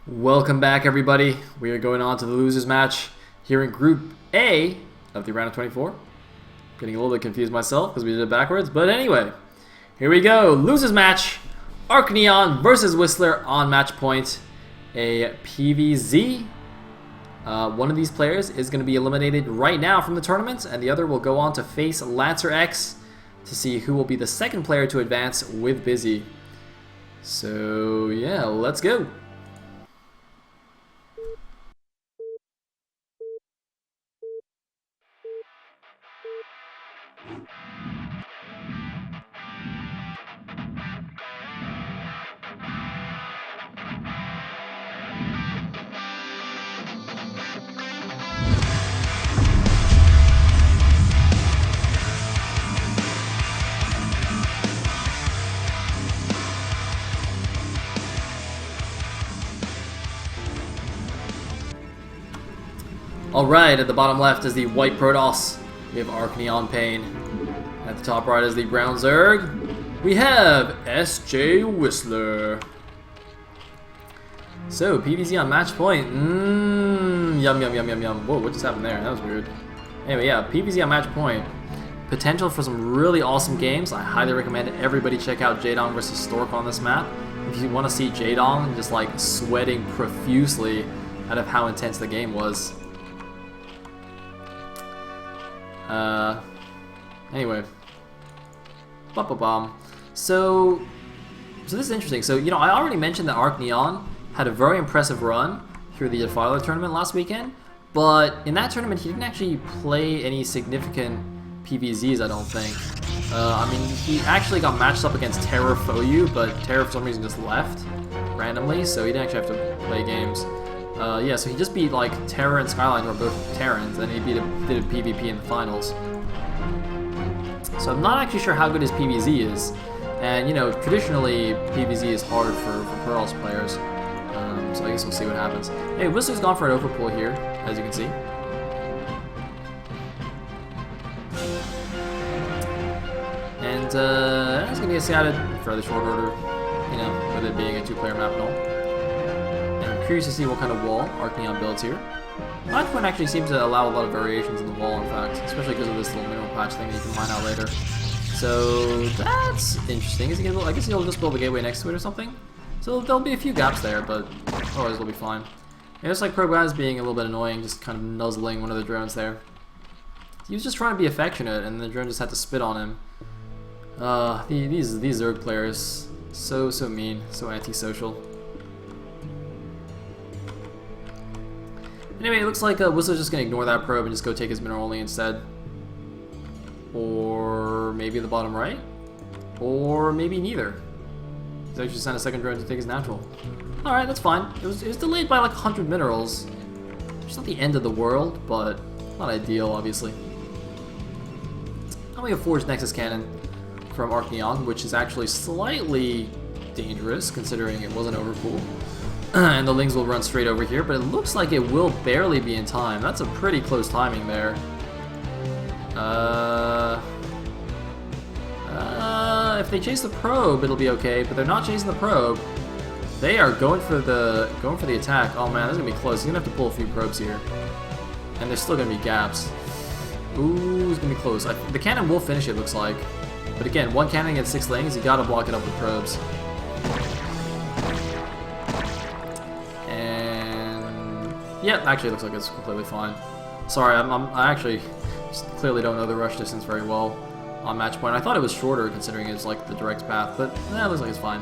Welcome back, everybody. We are going on to the losers match here in Group A of the round of 24. Getting a little bit confused myself because we did it backwards, but anyway, here we go. Losers match: Arc-Neon versus Whistler on match point. A PVZ. One of these players is going to be eliminated right now from the tournament, and the other will go on to face Lancer X to see who will be the second player to advance with Busy. So yeah, let's go. Alright, at the bottom left is the white Protoss. We have Arc-Neon Pain. At the top right is the brown Zerg. We have SJ Whistler. So, PVZ on match point. Yum, yum, yum, yum, yum. Whoa, what just happened there? That was weird. Anyway, yeah, PVZ on match point. Potential for some really awesome games. I highly recommend everybody check out Jaedong versus Stork on this map. If you want to see Jaedong just like sweating profusely out of how intense the game was. Anyway. So this is interesting. So, you know, I already mentioned that Arc-Neon had a very impressive run through the Defiler tournament last weekend, but in that tournament he didn't actually play any significant PVZs, I don't think. I mean, he actually got matched up against Terror Foyu, but Terror for some reason just left randomly, so he didn't actually have to play games. Yeah, so he just beat like Terror and Skyline, who are both Terrans, and he did a PvP in the finals. So I'm not actually sure how good his PVZ is, and you know, traditionally PVZ is hard for Pearls players. So I guess we'll see what happens. Hey, Whistler's gone for an overpull here, as you can see. And it's gonna get scouted in fairly short order, you know, with it being a two-player map and all. I'm curious to see what kind of wall Arc-Neon builds here. Match point actually seems to allow a lot of variations in the wall, in fact, especially because of this little mineral patch thing that you can mine out later. So that's interesting. Is he gonna build, I guess he'll just build a gateway next to it or something. So there'll be a few gaps there, but otherwise it'll be fine. And just like Proguaz being a little bit annoying, just kind of nuzzling one of the drones there. He was just trying to be affectionate, and the drone just had to spit on him. These Zerg players, so mean, so antisocial. Anyway, it looks like Whistler's just going to ignore that probe and just go take his mineral only instead. Or maybe the bottom right? Or maybe neither. He's actually sent a second drone to take his natural. Alright, that's fine. It was delayed by like 100 minerals. It's not the end of the world, but not ideal, obviously. Now we have Forged Nexus Cannon from Arc-Neon, which is actually slightly dangerous considering it was an overpool. And the Lings will run straight over here, but it looks like it will barely be in time. That's a pretty close timing there. If they chase the probe, it'll be okay, but they're not chasing the probe. They are going for the attack. Oh man, this is gonna be close. He's gonna have to pull a few probes here, and there's still gonna be gaps. Ooh, it's gonna be close. The cannon will finish it, looks like, but again, one cannon against 6 Lings, you gotta block it up with probes. Yep, actually it looks like it's completely fine. Sorry, I actually just clearly don't know the rush distance very well on match point. I thought it was shorter considering it's like the direct path, but it looks like it's fine.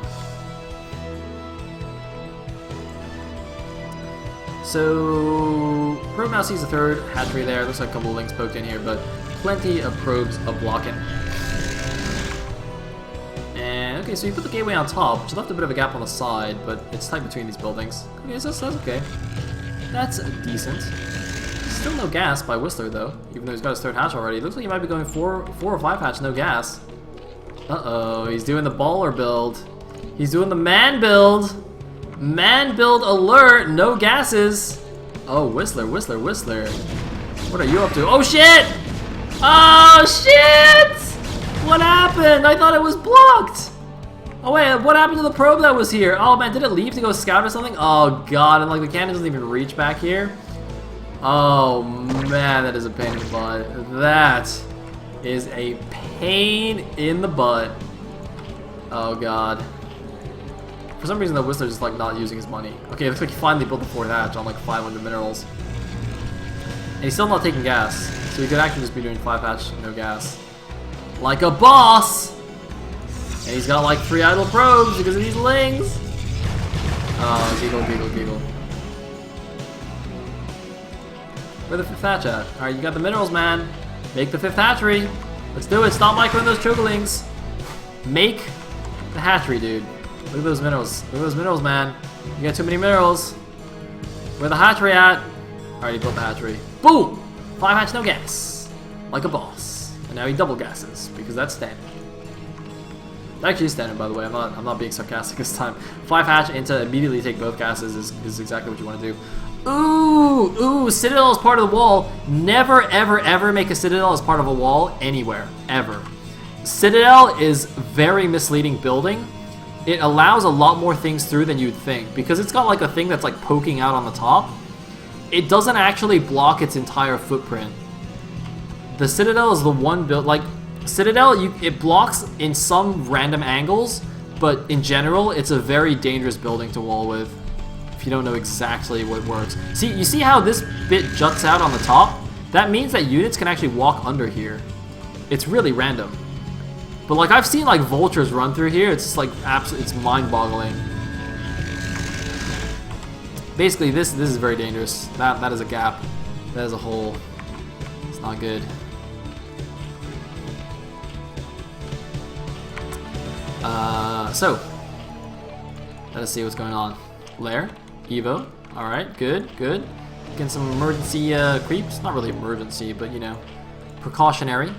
So, probe now sees the third hatchery there. Looks like a couple of Lings poked in here, but plenty of probes of blocking. And okay, so you put the gateway on top, which left a bit of a gap on the side, but it's tight between these buildings. Okay, so that's okay. That's decent. Still no gas by Whistler though, even though he's got his third hatch already. Looks like he might be going 4 or 5 hatch, no gas. Uh-oh, he's doing the baller build. He's doing the man build. Man build alert, no gases. Oh, Whistler. What are you up to? Oh shit! Oh shit! What happened? I thought it was blocked. Oh wait, what happened to the probe that was here? Oh man, did it leave to go scout or something? Oh god, and like the cannon doesn't even reach back here. Oh man, that is a pain in the butt. That is a pain in the butt. Oh god. For some reason the Whistler's just like not using his money. Okay, it looks like he finally built the fourth hatch on like 500 minerals. And he's still not taking gas. So he could actually just be doing 5 hatch, no gas. Like a boss! And he's got like 3 idle probes because of these lings. Oh, giggle, giggle, giggle. Where the 5th hatch at? Alright, you got the minerals, man. Make the 5th hatchery. Let's do it. Stop microing those chocolings. Make the hatchery, dude. Look at those minerals. Look at those minerals, man. You got too many minerals. Where the hatchery at? Alright, he built the hatchery. Boom! 5 hatch, no gas. Like a boss. And now he double gasses, because that's standard. Actually, standard, by the way. I'm not being sarcastic this time. 5 hatch into immediately take both gases is exactly what you want to do. Ooh, Citadel is part of the wall. Never, ever, ever make a Citadel as part of a wall anywhere, ever. Citadel is very misleading building. It allows a lot more things through than you'd think because it's got like a thing that's like poking out on the top. It doesn't actually block its entire footprint. The Citadel is the one built like Citadel. It blocks in some random angles, but in general, it's a very dangerous building to wall with. If you don't know exactly what works. See, you see how this bit juts out on the top? That means that units can actually walk under here. It's really random. But like I've seen like vultures run through here. It's like absolutely, it's mind-boggling. Basically, this is very dangerous. That is a gap. That is a hole. It's not good. So let us see what's going on. Lair, Evo. All right, good. Getting some emergency creeps. Not really emergency, but you know, precautionary.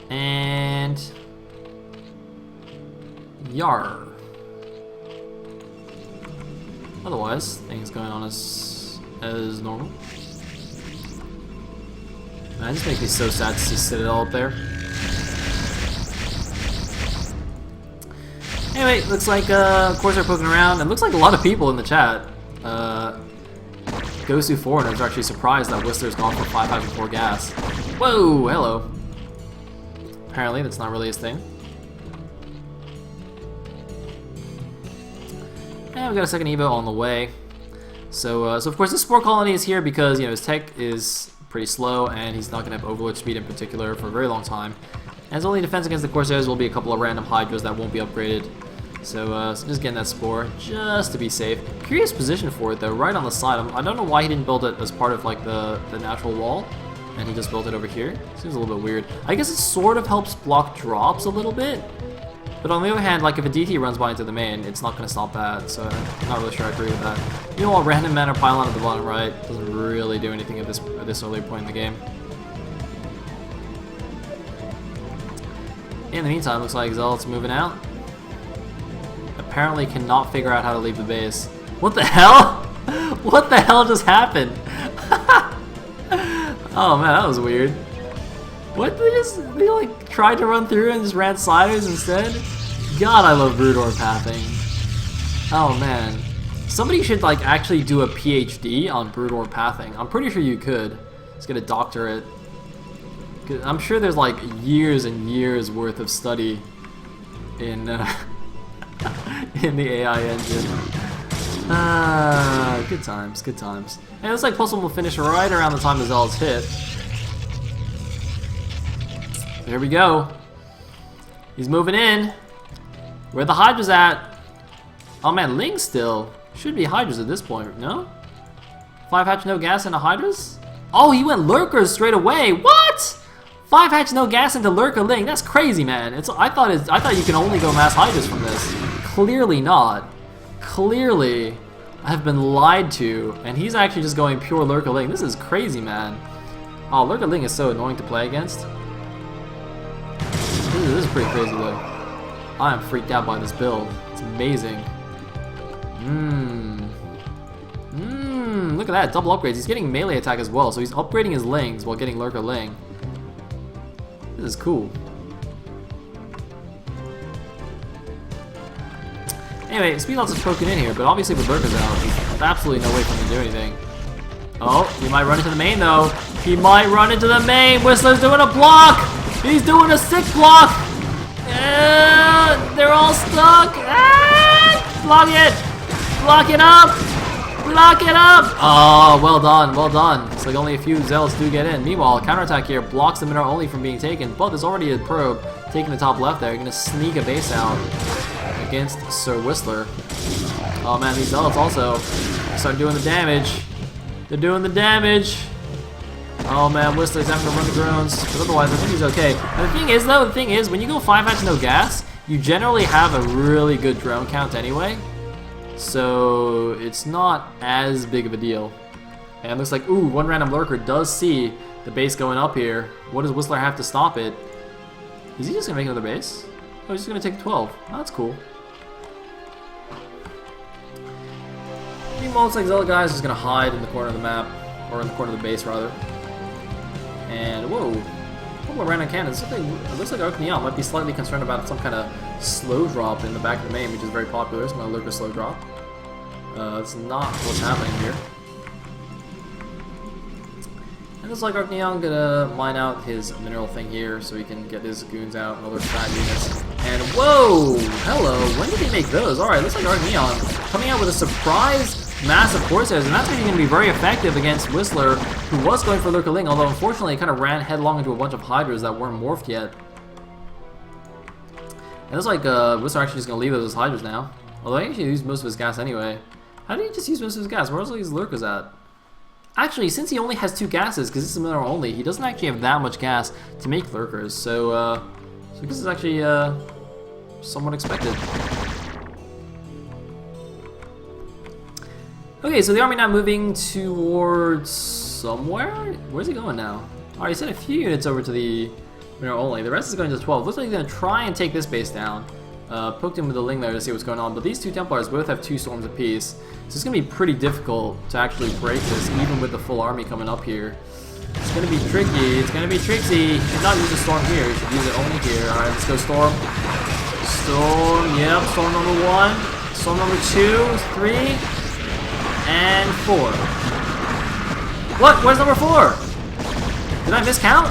And Yar. Otherwise, things going on as normal. Man, it just makes me so sad to see Citadel up there. Anyway, looks like of course they're poking around. It looks like a lot of people in the chat. Gosu Foreigners are actually surprised that Whistler's gone for 504 gas. Whoa, hello. Apparently, that's not really his thing. And we got a second Evo on the way. So of course this Spore Colony is here because, you know, his tech is pretty slow and he's not going to have Overlord speed in particular for a very long time. And his only defense against the Corsairs will be a couple of random Hydras that won't be upgraded. So, so just getting that Spore just to be safe. Curious position for it though, right on the side. I don't know why he didn't build it as part of like the natural wall. And he just built it over here. Seems a little bit weird. I guess it sort of helps block drops a little bit. But on the other hand, like if a DT runs by into the main, it's not going to stop that. So I'm not really sure I agree with that. You know what, random mana pylon at the bottom right doesn't really do anything at this early point in the game. In the meantime, looks like Zealot's moving out. Apparently cannot figure out how to leave the base. What the hell? What the hell just happened? Oh man, that was weird. What, they like tried to run through and just ran sliders instead? God, I love Broodor pathing. Oh man. Somebody should like actually do a PhD on Broodor pathing. I'm pretty sure you could. Just get a doctorate. I'm sure there's like years and years worth of study in in the AI engine. Good times, good times. And it looks like Pulsum will finish right around the time the Zealots hit. There we go. He's moving in. Where the Hydra's at? Oh man, Ling still. Should be Hydras at this point, no? 5 hatch, no gas into Hydras? Oh, he went Lurkers straight away. What? 5 hatch, no gas into Lurker Ling. That's crazy, man. I thought you can only go mass Hydras from this. Clearly not. Clearly, I've been lied to, and he's actually just going pure Lurker Ling. This is crazy, man. Oh, Lurker Ling is so annoying to play against. This is pretty crazy, though. I am freaked out by this build. It's amazing. Look at that, double upgrades. He's getting melee attack as well, so he's upgrading his Lings while getting Lurker Ling. This is cool. Anyway, Speedlots is poking in here, but obviously with Lurkers out, there's absolutely no way for him to do anything. Oh, he might run into the main though. He might run into the main. Whistler's doing a block. He's doing a sick block. They're all stuck. Block it. Block it up. Block it up. Oh, well done. Well done. It's like only a few Zealots do get in. Meanwhile, counterattack here blocks the mineral only from being taken. But there's already a probe taking the top left there. You're going to sneak a base out against Sir Whistler. Oh man, these Zealots also start doing the damage. They're doing the damage. Oh man, Whistler's having to run the drones. But otherwise, I think he's okay. And the thing is though, when you go 5 match no gas, you generally have a really good drone count anyway. So it's not as big of a deal. And it looks like, ooh, one random lurker does see the base going up here. What does Whistler have to stop it? Is he just gonna make another base? Oh, he's just gonna take 12. Oh, that's cool. Meanwhile, looks like Zealot guy is just gonna hide in the corner of the map, or in the corner of the base rather. And whoa, a couple of random cannons. It looks like Arc Neon might be slightly concerned about some kind of slow drop in the back of the main, which is very popular. It's my lurker slow drop. That's not what's happening here. And it looks like Arc Neon gonna mine out his mineral thing here so he can get his goons out and other fat units. And whoa, hello, when did he make those? Alright, looks like Arc Neon coming out with a surprise massive Corsairs, and that's really going to be very effective against Whistler, who was going for Lurker Ling, although unfortunately he kind of ran headlong into a bunch of Hydras that weren't morphed yet. And it looks like Whistler actually just going to leave those as Hydras now. Although he actually used most of his gas anyway. How did he just use most of his gas? Where else are these Lurkers at? Actually, since he only has 2 gases, because this is mineral only, he doesn't actually have that much gas to make Lurkers. So this is actually somewhat expected. Okay, so the army now moving towards somewhere? Where's he going now? Alright, he sent a few units over to the mineral only. The rest is going to 12. Looks like he's going to try and take this base down. Poked him with the Ling there to see what's going on, but these 2 Templars both have 2 storms apiece. So it's going to be pretty difficult to actually break this, even with the full army coming up here. It's going to be tricky. It's going to be tricksy. He should not use a storm here. He should use it only here. Alright, let's go storm. Storm, yep, storm number 1. Storm number 2, 3. And 4. What? Where's number 4? Did I miscount?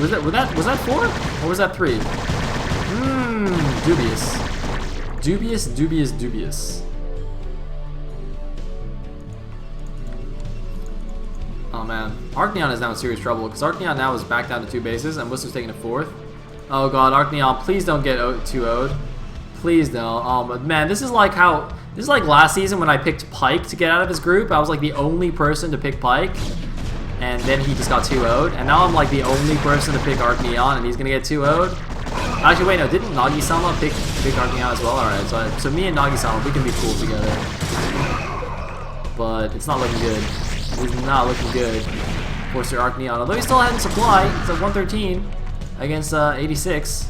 Was that 4? Or was that 3? Dubious. Dubious, dubious, dubious. Oh man. Arc Neon is now in serious trouble because Arc Neon now is back down to 2 bases and Whistler's taking a 4th. Oh god, Arc Neon, please don't get 2-0'd. Please don't. Oh man, this is like last season when I picked Pike to get out of his group. I was like the only person to pick Pike, and then he just got 2-0'd. And now I'm like the only person to pick Arc Neon, and he's gonna get 2-0'd. Actually, wait, no, didn't Nagi-sama pick Arc Neon as well? Alright, so me and Nagi-sama, we can be cool together. But it's not looking good. It's not looking good for Sir Arc Neon. Although he's still ahead in supply. It's at 113 against 86.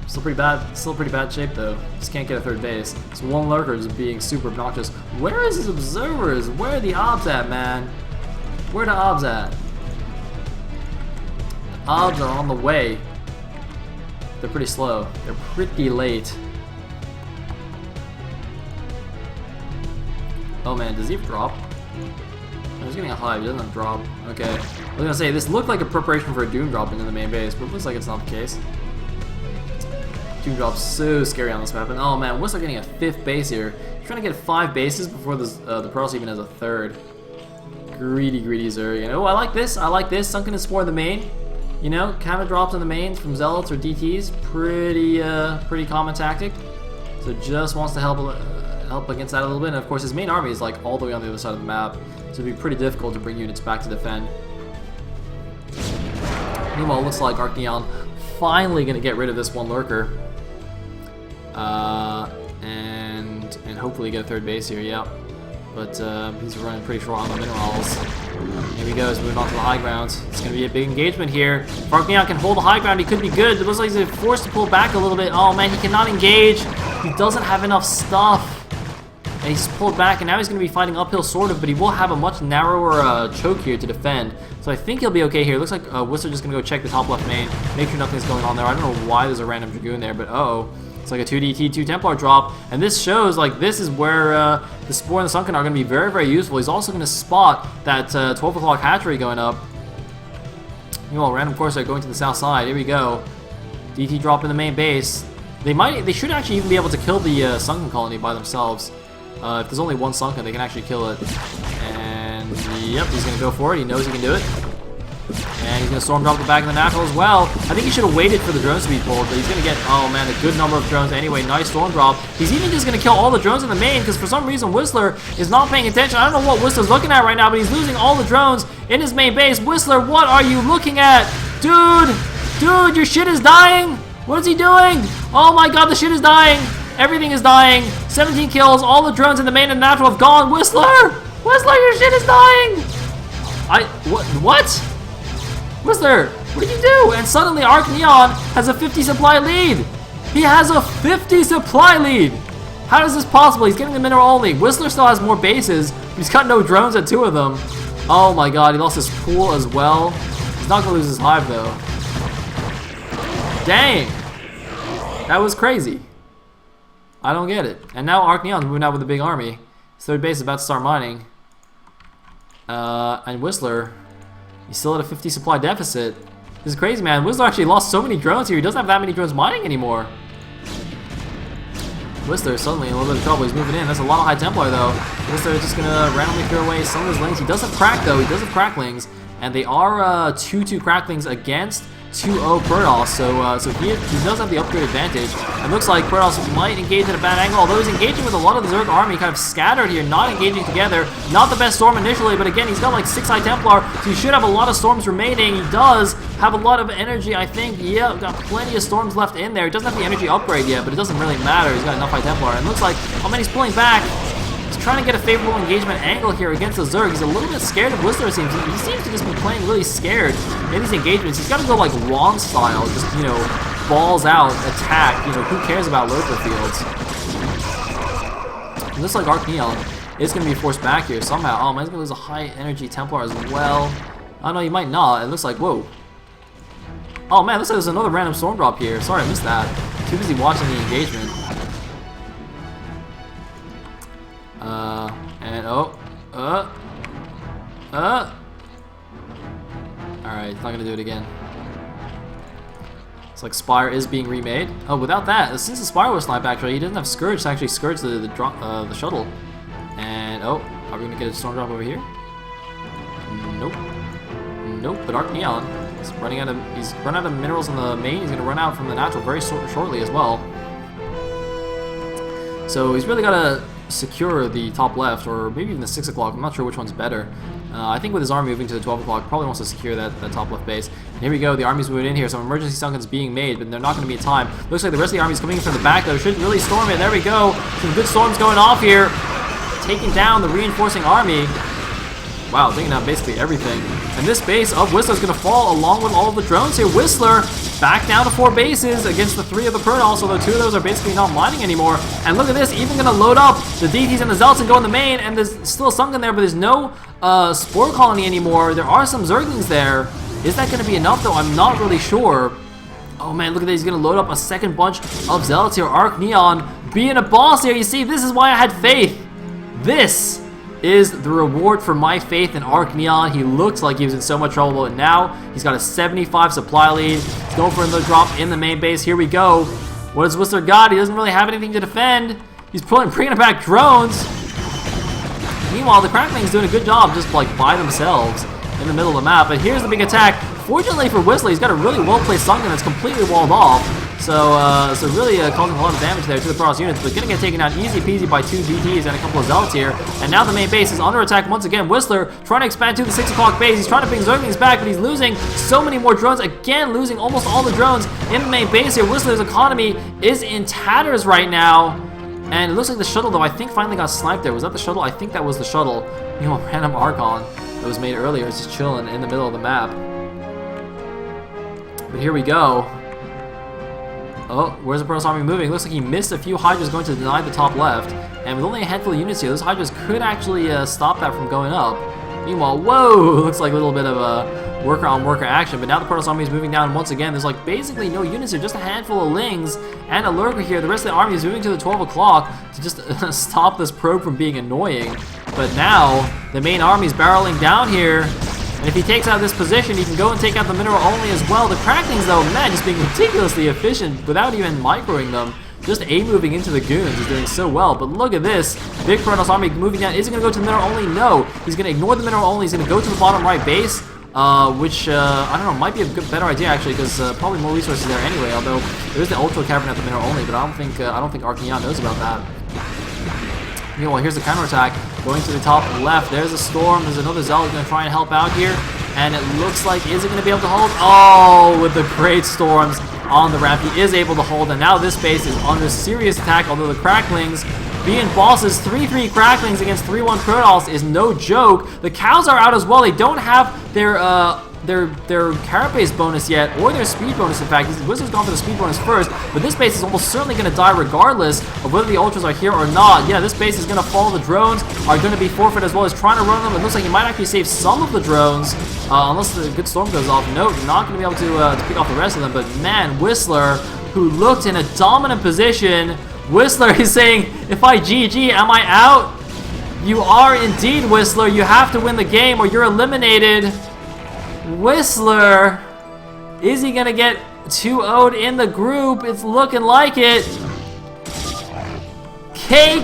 Still pretty bad shape though. Just can't get a 3rd base. So one lurker is being super obnoxious. Where is his observers? Where are the obs at, man? Where are the obs at? The obs are on the way. They're pretty slow. They're pretty late. Oh man, does he have drop? Oh, he's getting a hive. He doesn't have drop. Okay. I was gonna say this looked like a preparation for a Doom drop into the main base, but it looks like it's not the case. Doom drop's so scary on this map, and oh man, Whistler getting a 5th base here. He's trying to get 5 bases before this, the Protoss even has a 3rd. Greedy, greedy Zuri. And oh, I like this. Sunken and Spore in the main. You know, counter drops in the main from Zealots or DTs. Pretty common tactic. So just wants to help against that a little bit. And of course, his main army is like all the way on the other side of the map, so it'd be pretty difficult to bring units back to defend. Meanwhile, it looks like Arc Neon finally gonna get rid of this one lurker. And hopefully get a 3rd base here, yep. But he's running pretty short on the minerals. Here he goes, moving on to the high ground. It's going to be a big engagement here. If Arc Neon can hold the high ground, he could be good. It looks like he's forced to pull back a little bit. Oh man, he cannot engage. He doesn't have enough stuff. And he's pulled back, and now he's going to be fighting uphill sort of, but he will have a much narrower choke here to defend. So I think he'll be okay here. It looks like Whistler just going to go check the top left main, make sure nothing's going on there. I don't know why there's a random Dragoon there, but uh-oh. It's like a 2DT, 2 Templar drop, and this shows like this is where the Spore and the Sunken are going to be very, very useful. He's also going to spot that 12 o'clock hatchery going up. Meanwhile, random Corsair going to the south side. Here we go. DT drop in the main base. They should actually even be able to kill the Sunken colony by themselves. If there's only one Sunken, they can actually kill it. And yep, he's going to go for it. He knows he can do it. And he's going to storm drop the back of the natural as well. I think he should have waited for the drones to be pulled, but he's going to get, oh man, a good number of drones anyway. Nice storm drop. He's even just going to kill all the drones in the main because for some reason Whistler is not paying attention. I don't know what Whistler's looking at right now, but he's losing all the drones in his main base. Whistler, what are you looking at? Dude, your shit is dying. What is he doing? Oh my god, the shit is dying. Everything is dying. 17 kills. All the drones in the main and natural have gone. Whistler, your shit is dying. What? Whistler, what did you do? And suddenly Arc Neon has a 50 supply lead. He has a 50 supply lead. How is this possible? He's getting the mineral only. Whistler still has more bases. He's got no drones at 2 of them. Oh my god, he lost his pool as well. He's not gonna lose his hive though. Dang. That was crazy. I don't get it. And now Arc Neon's moving out with a big army. His third base is about to start mining. And Whistler, he's still at a 50 supply deficit. This is crazy, man. Whistler actually lost so many drones here. He doesn't have that many drones mining anymore. Whistler is suddenly in a little bit of trouble. He's moving in. That's a lot of High Templar, though. Whistler is just going to randomly throw away some of his lings. He does have crack, though. He does have cracklings. And they are 2-2 cracklings against 2-0 Protoss, so he does have the upgrade advantage. It looks like Protoss might engage at a bad angle, although he's engaging with a lot of the Zerg army, kind of scattered here, not engaging together. Not the best storm initially, but again, he's got like 6 High Templar, so he should have a lot of storms remaining. He does have a lot of energy, I think. Yeah, got plenty of storms left in there. He doesn't have the energy upgrade yet, but it doesn't really matter. He's got enough High Templar, and it looks like, oh man, he's pulling back. He's trying to get a favorable engagement angle here against the Zerg. He's a little bit scared of Whistler, it seems. He seems to just be playing really scared in these engagements. He's got to go like Wong style, just, you know, balls out, attack. You know, who cares about lurker fields? It looks like Arc Neon is going to be forced back here somehow. Oh man, he's going to lose a high energy Templar as well. Oh no, he might not. It looks like, whoa. Oh man, looks like there's another random storm drop here. Sorry, I missed that. Too busy watching the engagement. Alright, he's not gonna do it again. It's like Spire is being remade. Oh, without that, since the Spire was sniped actually, he doesn't have Scourge to actually Scourge the shuttle. And, oh, are we gonna get a storm drop over here? Nope. Nope, but Arc Neon is running out of, he's run out of minerals in the main, he's gonna run out from the natural very shortly as well. So he's really gotta secure the top left, or maybe even the 6 o'clock. I'm not sure which one's better. I think with his army moving to the 12 o'clock, probably wants to secure that top left base. And here we go, the army's moving in here, some emergency Sunken's being made, but they're not going to be in time. Looks like the rest of the army's coming in from the back, though. Shouldn't really storm it. There we go. Some good storms going off here. Taking down the reinforcing army. Wow, taking down basically everything. And this base of Whistler is going to fall along with all of the drones here. Whistler back down to 4 bases against the 3 of the Protoss, although 2 of those are basically not mining anymore. And look at this, even going to load up the DTs and the Zealots and go in the main, and there's still Sunken there, but there's no Spore Colony anymore. There are some Zerglings there. Is that going to be enough, though? I'm not really sure. Oh man, look at this, he's going to load up a second bunch of Zealots here. Arc Neon being a boss here. You see, this is why I had faith. This is the reward for my faith in Arc Neon. He looks like he was in so much trouble, but now he's got a 75 supply lead. He's going for another drop in the main base. Here we go. What does Whistler got? He doesn't really have anything to defend. He's bringing back drones. Meanwhile, the Crackling's doing a good job just like by themselves in the middle of the map. But here's the big attack. Fortunately for Whistler, he's got a really well-placed Sunken that's completely walled off. So really causing a lot of damage there to the Protoss units, but gonna get taken out easy peasy by 2 DTs and a couple of Zealots here. And now the main base is under attack once again. Whistler trying to expand to the 6 o'clock base. He's trying to bring Zerglings back, but he's losing so many more drones. Again, losing almost all the drones in the main base here. Whistler's economy is in tatters right now. And it looks like the shuttle, though, I think finally got sniped there. Was that the shuttle? I think that was the shuttle. You know, a random Archon that was made earlier is just chilling in the middle of the map. But here we go. Oh, where's the Protoss army moving? Looks like he missed a few Hydras going to deny the top left. And with only a handful of units here, those Hydras could actually stop that from going up. Meanwhile, whoa! Looks like a little bit of a worker on worker action. But now the Protoss army is moving down once again. There's like basically no units here, just a handful of Lings and a lurker here. The rest of the army is moving to the 12 o'clock to just stop this probe from being annoying. But now the main army is barreling down here. And if he takes out this position, he can go and take out the mineral only as well. The Cracklings, though, man, just being ridiculously efficient without even microing them. Just A-moving into the goons is doing so well. But look at this. Big Protoss army moving down. Is he going to go to the mineral only? No. He's going to ignore the mineral only. He's going to go to the bottom right base, which, I don't know, might be a better idea, actually, because probably more resources there anyway. Although, there is the Ultra Cavern at the mineral only, but I don't think Archaeon knows about that. Meanwhile, here's the counterattack going to the top left. There's a Storm. There's another Zealot going to try and help out here. And it looks like, is it going to be able to hold? Oh, with the great Storms on the ramp, he is able to hold. And now this base is under serious attack, although the Cracklings, being bosses, 3-3 Cracklings against 3-1 Protoss is no joke. The cows are out as well. They don't have their Carapace bonus yet, or their speed bonus. In fact, Wizard's gone for the speed bonus first, but this base is almost certainly going to die regardless of whether the Ultras are here or not. Yeah, this base is going to fall. The drones are going to be forfeit as well as trying to run them. It looks like he might actually save some of the drones, unless the good storm goes off. No, not going to be able to pick off the rest of them, but man, Whistler, who looked in a dominant position, Whistler is saying, if I GG, am I out? You are indeed, Whistler. You have to win the game or you're eliminated. Whistler, is he gonna get 2-0'd in the group? It's looking like it. KK!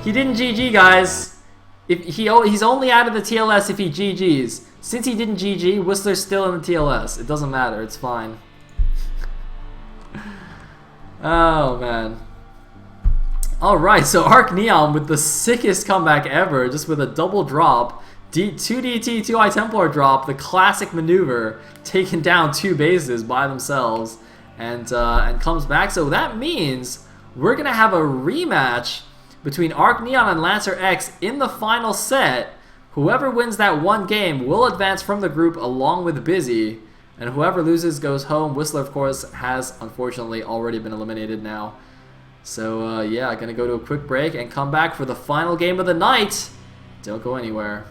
He didn't GG, guys. He's only out of the TLS if he GGs. Since he didn't GG, Whistler's still in the TLS. It doesn't matter. It's fine. Oh, man. Alright, so Arc Neon with the sickest comeback ever, just with a double drop, 2 DT, 2 Eye Templar drop, the classic maneuver, taking down 2 bases by themselves, and comes back. So that means we're going to have a rematch between Arc Neon and Lancer X in the final set. Whoever wins that one game will advance from the group along with Busy, and whoever loses goes home. Whistler, of course, has unfortunately already been eliminated now. So, yeah, gonna go to a quick break and come back for the final game of the night. Don't go anywhere.